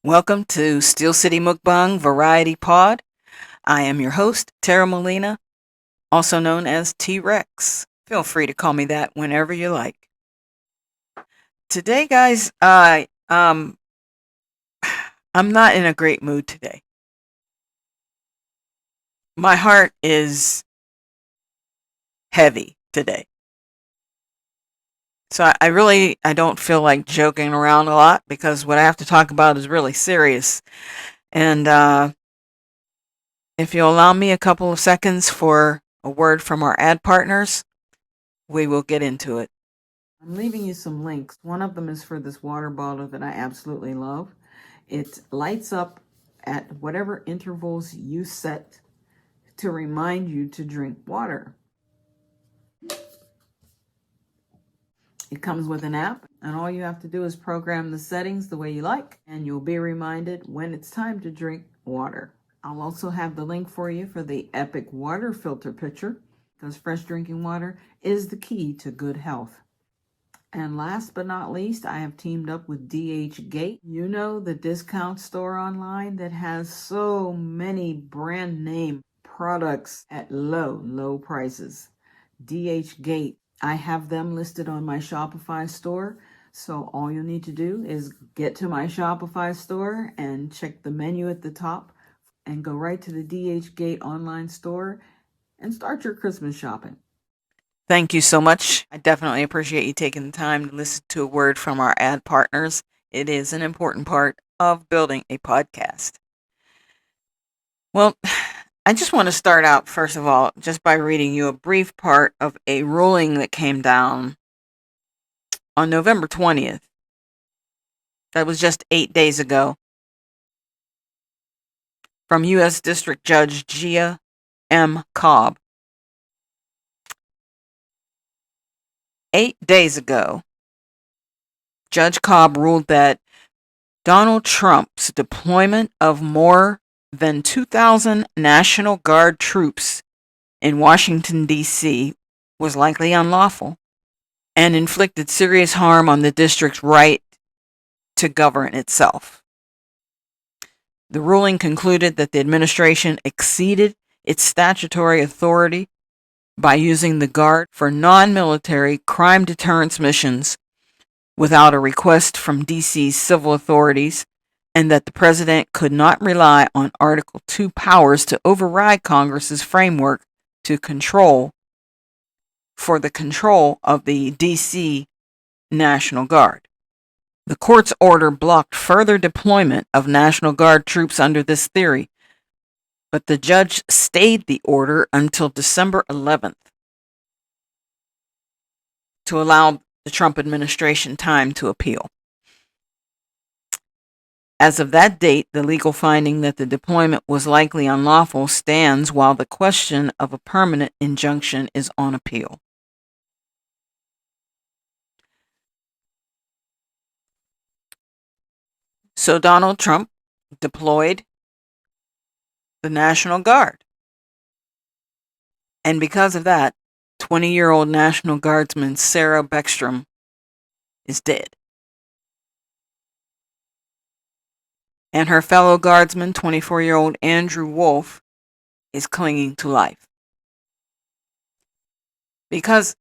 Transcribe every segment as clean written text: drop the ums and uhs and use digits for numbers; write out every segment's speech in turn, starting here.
Welcome to Steel City Mukbang Variety Pod. I am your host, Tara Molina, also known as T-Rex. Feel free to call me that whenever you like. Today, guys, I'm not in a great mood today. My heart is heavy today. So I don't feel like joking around a lot because what I have to talk about is really serious. And if you'll allow me a couple of seconds for a word from our ad partners, we will get into it. I'm leaving you some links. One of them is for this water bottle that I absolutely love. It lights up at whatever intervals you set to remind you to drink water. It comes with an app, and all you have to do is program the settings the way you like, and you'll be reminded when it's time to drink water. I'll also have the link for you for the Epic water filter pitcher, because fresh drinking water is the key to good health. And last but not least, I have teamed up with DH Gate. You know, the discount store online that has so many brand name products at low prices. DH Gate. I have them listed on my Shopify store. So all you need to do is get to my Shopify store and check the menu at the top and go right to the DH Gate online store and start your Christmas shopping. Thank you so much. I definitely appreciate you taking the time to listen to a word from our ad partners. It is an important part of building a podcast. Well, I just want to start out, first of all, just by reading you a brief part of a ruling that came down on November 20th. That was just 8 days ago. From U.S. District Judge Gia M. Cobb. 8 days ago, Judge Cobb ruled that Donald Trump's deployment of more than 2,000 National Guard troops in Washington, D.C. was likely unlawful and inflicted serious harm on the district's right to govern itself. The ruling concluded that the administration exceeded its statutory authority by using the Guard for non-military crime deterrence missions without a request from D.C.'s civil authorities, and that the president could not rely on Article 2 powers to override Congress's framework to control of the D.C. National Guard. The court's order blocked further deployment of National Guard troops under this theory, but the judge stayed the order until December 11th to allow the Trump administration time to appeal. As of that date, the legal finding that the deployment was likely unlawful stands while the question of a permanent injunction is on appeal. So Donald Trump deployed the National Guard. And because of that, 20-year-old National Guardsman Sarah Beckstrom is dead. And her fellow Guardsman, 24-year-old Andrew Wolf, is clinging to life. Because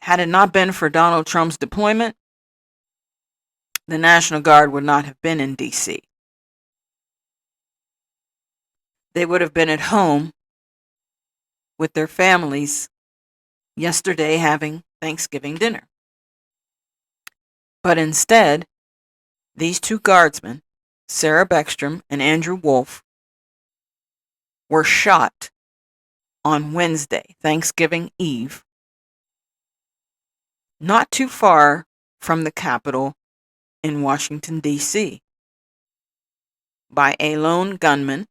had it not been for Donald Trump's deployment, the National Guard would not have been in D.C. They would have been at home with their families yesterday having Thanksgiving dinner. But instead, these two guardsmen, Sarah Beckstrom and Andrew Wolf, were shot on Wednesday, Thanksgiving Eve, not too far from the Capitol in Washington, D.C., by a lone gunman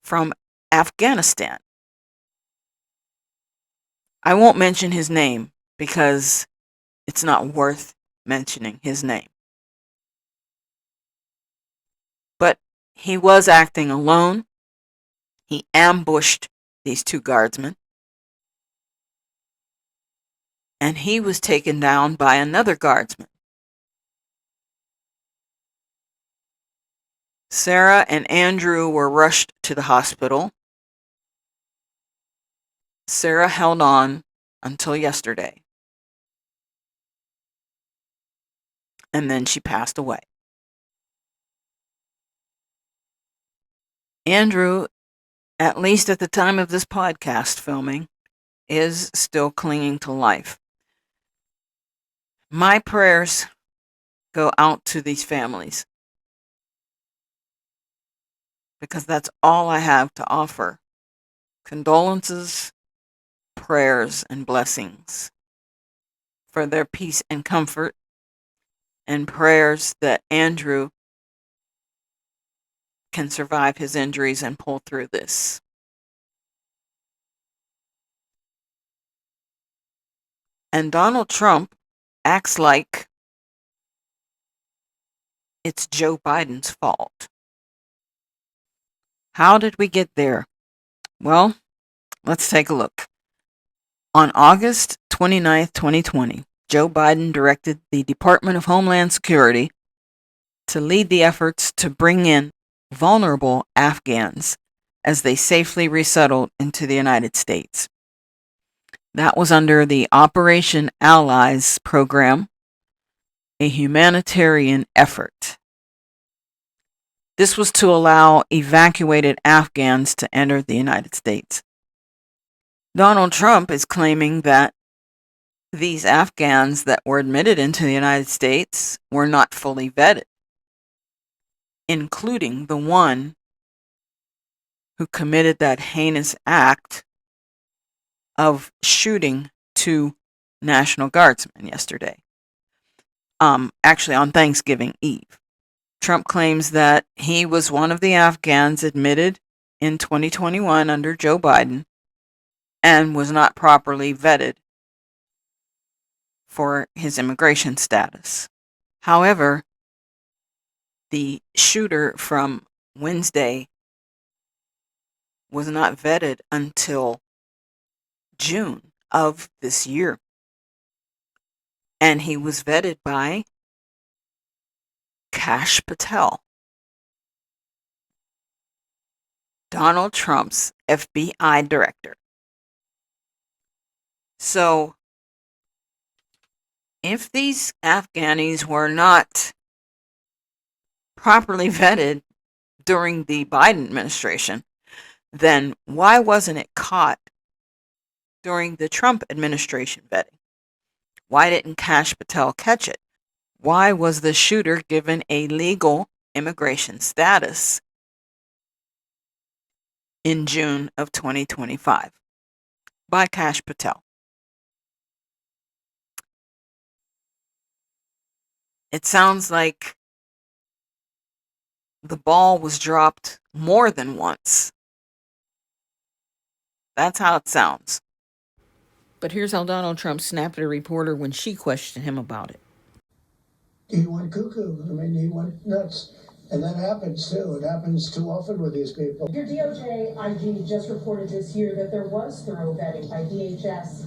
from Afghanistan. I won't mention his name because it's not worth mentioning his name. But he was acting alone. He ambushed these two guardsmen. And he was taken down by another guardsman. Sarah and Andrew were rushed to the hospital. Sarah held on until yesterday, and then she passed away. Andrew, at least at the time of this podcast filming, is still clinging to life. My prayers go out to these families because that's all I have to offer. Condolences, prayers, and blessings for their peace and comfort, and prayers that Andrew can survive his injuries and pull through this. And Donald Trump acts like it's Joe Biden's fault. How did we get there? Well, let's take a look. On August 29th, 2020, Joe Biden directed the Department of Homeland Security to lead the efforts to bring in vulnerable Afghans as they safely resettled into the United States. That was under the Operation Allies program, a humanitarian effort. This was to allow evacuated Afghans to enter the United States. Donald Trump is claiming that these Afghans that were admitted into the United States were not fully vetted, including the one who committed that heinous act of shooting 2 National Guardsmen yesterday. Actually on Thanksgiving Eve. Trump claims that he was one of the Afghans admitted in 2021 under Joe Biden and was not properly vetted for his immigration status. However, the shooter from Wednesday was not vetted until June of this year. And he was vetted by Kash Patel, Donald Trump's FBI director. So, if these Afghanis were not properly vetted during the Biden administration, then why wasn't it caught during the Trump administration vetting? Why didn't Kash Patel catch it? Why was the shooter given a legal immigration status in June of 2025 by Kash Patel? It sounds like the ball was dropped more than once. That's how it sounds. But here's how Donald Trump snapped at a reporter when she questioned him about it. He went cuckoo. I mean, he went nuts. And that happens too. It happens too often with these people. Your DOJ IG just reported this year that there was thorough vetting by DHS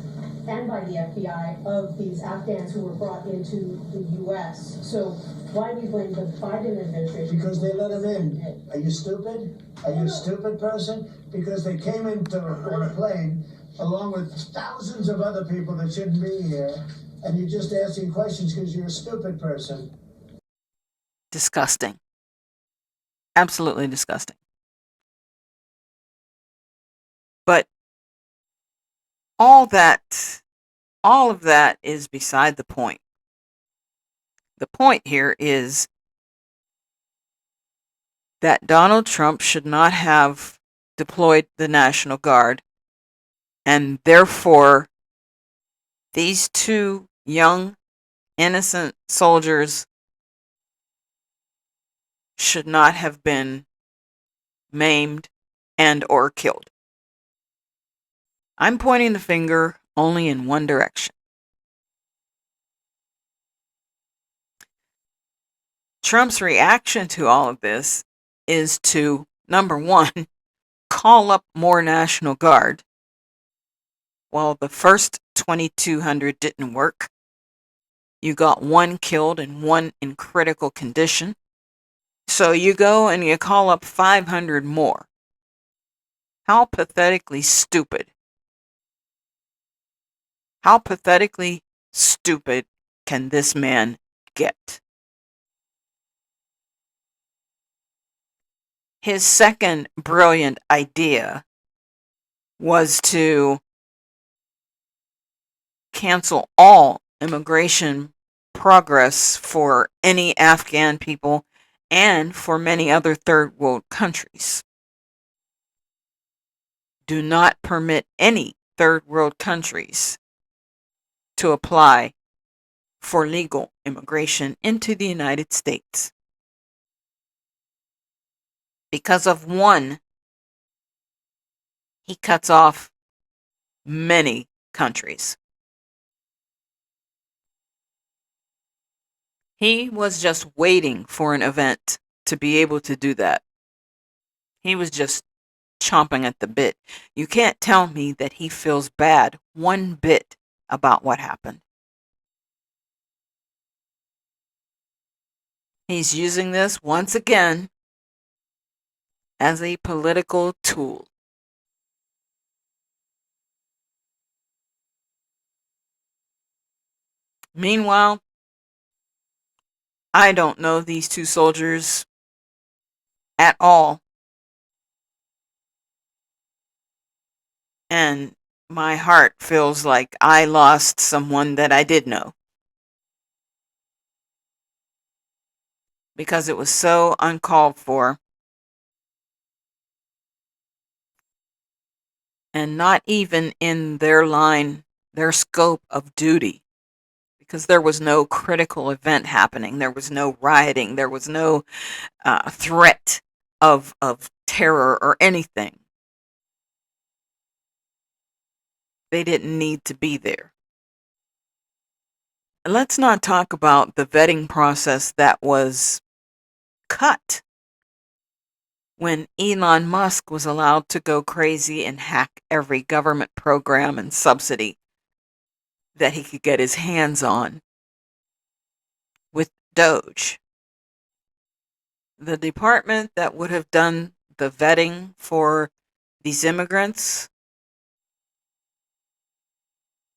and by the FBI of these Afghans who were brought into the U.S. So why do you blame the Biden administration? Because they let them in. Are you stupid? Are you a stupid person? Because they came into on a plane along with thousands of other people that shouldn't be here, and you're just asking questions because you're a stupid person. Disgusting. Absolutely disgusting. But all of that is beside the point. The point here is that Donald Trump should not have deployed the National Guard, and therefore these 2 young, innocent soldiers should not have been maimed and or killed. I'm pointing the finger only in one direction. Trump's reaction to all of this is to, number one, call up more National Guard. Well, the first 2,200 didn't work. You got 1 killed and 1 in critical condition. So you go and you call up 500 more. How pathetically stupid. How pathetically stupid can this man get? His second brilliant idea was to cancel all immigration progress for any Afghan people and for many other third world countries. Do not permit any third world countries to apply for legal immigration into the United States. Because of one, he cuts off many countries. He was just waiting for an event to be able to do that. He was just chomping at the bit. You can't tell me that he feels bad one bit about what happened. He's using this once again as a political tool. Meanwhile, I don't know these two soldiers at all. And my heart feels like I lost someone that I did know. Because it was so uncalled for. And not even in their line, their scope of duty. Because there was no critical event happening. There was no rioting. There was no threat of terror or anything. They didn't need to be there. Let's not talk about the vetting process that was cut when Elon Musk was allowed to go crazy and hack every government program and subsidy that he could get his hands on with Doge. The department that would have done the vetting for these immigrants,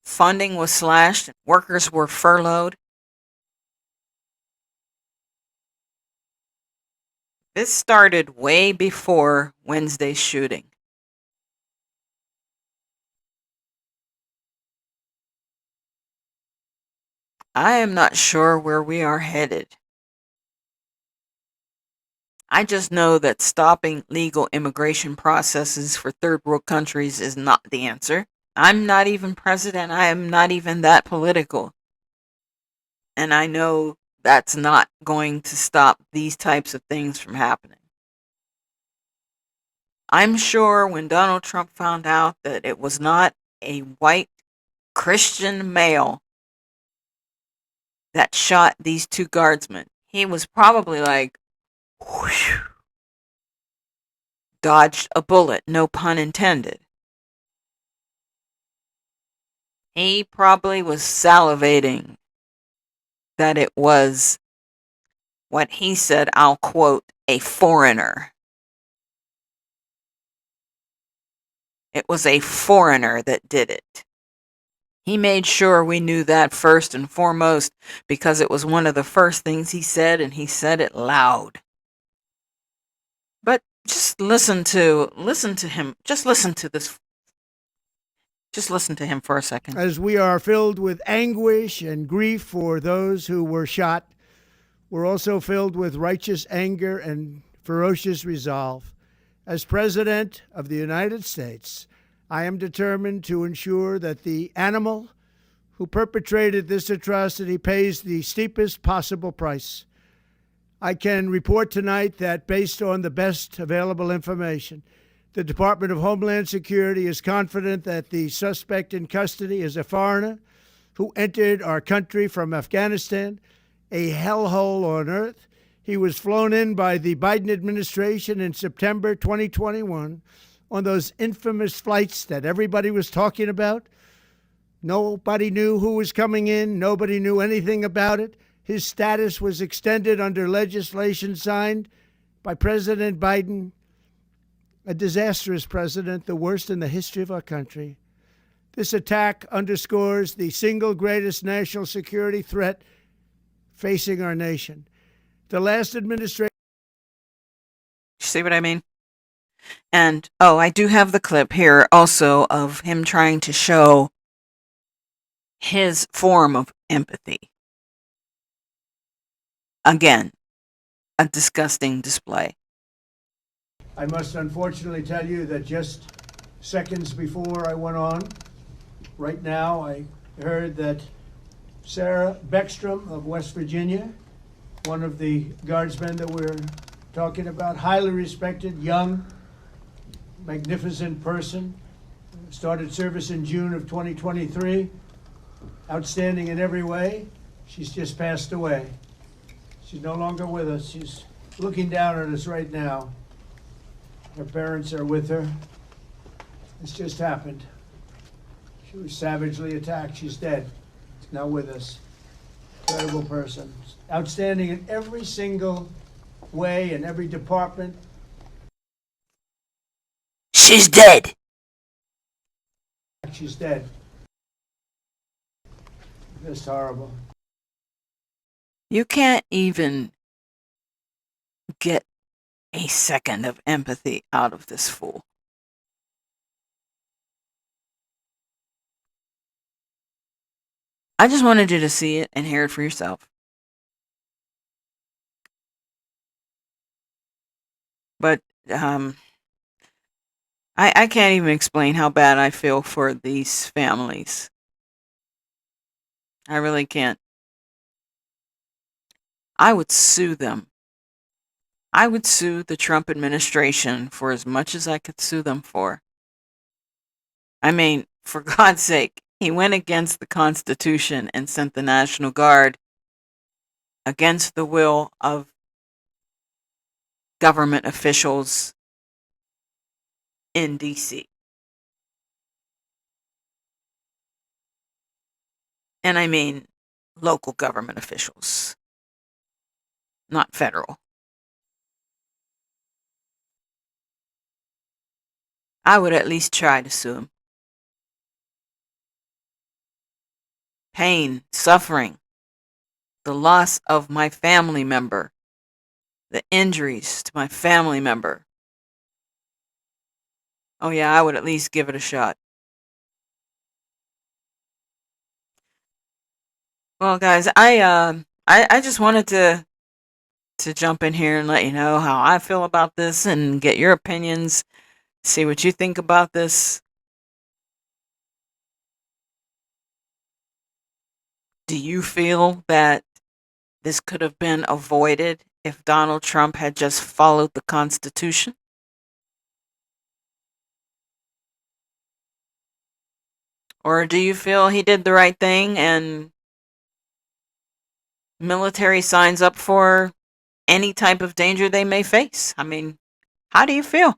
funding was slashed, workers were furloughed. This started way before Wednesday's shooting. I am not sure where we are headed. I just know that stopping legal immigration processes for third world countries is not the answer. I'm not even president. I am not even that political. And I know that's not going to stop these types of things from happening. I'm sure when Donald Trump found out that it was not a white Christian male that shot these two guardsmen, he was probably like, whew, dodged a bullet, no pun intended. He probably was salivating that it was what he said, I'll quote, a foreigner. It was a foreigner that did it. He made sure we knew that first and foremost because it was one of the first things he said, and he said it loud. But just listen to him. Just listen to this. Just listen to him for a second. As we are filled with anguish and grief for those who were shot, we're also filled with righteous anger and ferocious resolve. As President of the United States, I am determined to ensure that the animal who perpetrated this atrocity pays the steepest possible price. I can report tonight that based on the best available information, the Department of Homeland Security is confident that the suspect in custody is a foreigner who entered our country from Afghanistan, a hellhole on earth. He was flown in by the Biden administration in September 2021 on those infamous flights that everybody was talking about. Nobody knew who was coming in. Nobody knew anything about it. His status was extended under legislation signed by President Biden, a disastrous president, the worst in the history of our country. This attack underscores the single greatest national security threat facing our nation. The last administration. See what I mean? And, I do have the clip here also of him trying to show his form of empathy. Again, a disgusting display. I must unfortunately tell you that just seconds before I went on, right now, I heard that Sarah Beckstrom of West Virginia, one of the Guardsmen that we're talking about, highly respected, young, magnificent person, started service in June of 2023, outstanding in every way. She's just passed away. She's no longer with us. She's looking down at us right now. Her parents are with her. This just happened. She was savagely attacked. She's dead. She's now with us. Incredible person. Outstanding in every single way, in every department. She's dead. She's dead. Just horrible. You can't even get a second of empathy out of this fool. I just wanted you to see it and hear it for yourself. But I can't even explain how bad I feel for these families. I really can't. I would sue them. I would sue the Trump administration for as much as I could sue them for. I mean, for God's sake, he went against the Constitution and sent the National Guard against the will of government officials in D.C. And I mean local government officials, not federal. I would at least try to sue him. Pain, suffering, the loss of my family member, the injuries to my family member. Oh yeah, I would at least give it a shot. Well, guys, I just wanted to jump in here and let you know how I feel about this and get your opinions, see what you think about this. Do you feel that this could have been avoided if Donald Trump had just followed the Constitution? Or do you feel he did the right thing and military signs up for any type of danger they may face? I mean, how do you feel?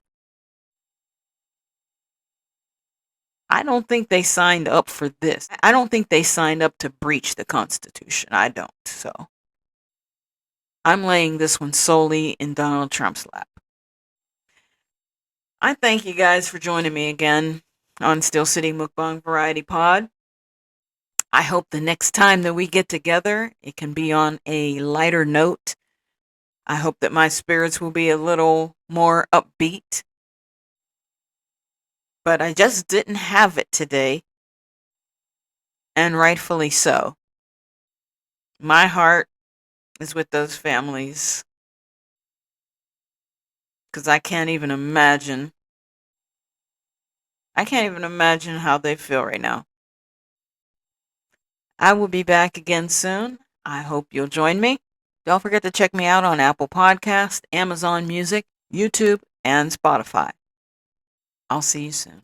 I don't think they signed up for this. I don't think they signed up to breach the Constitution. I don't. So I'm laying this one solely in Donald Trump's lap. I thank you guys for joining me again on Steel City Mukbang Variety Pod. I hope the next time that we get together, it can be on a lighter note. I hope that my spirits will be a little more upbeat. But I just didn't have it today. And rightfully so. My heart is with those families. Because I can't even imagine. I can't even imagine how they feel right now. I will be back again soon. I hope you'll join me. Don't forget to check me out on Apple Podcasts, Amazon Music, YouTube, and Spotify. I'll see you soon.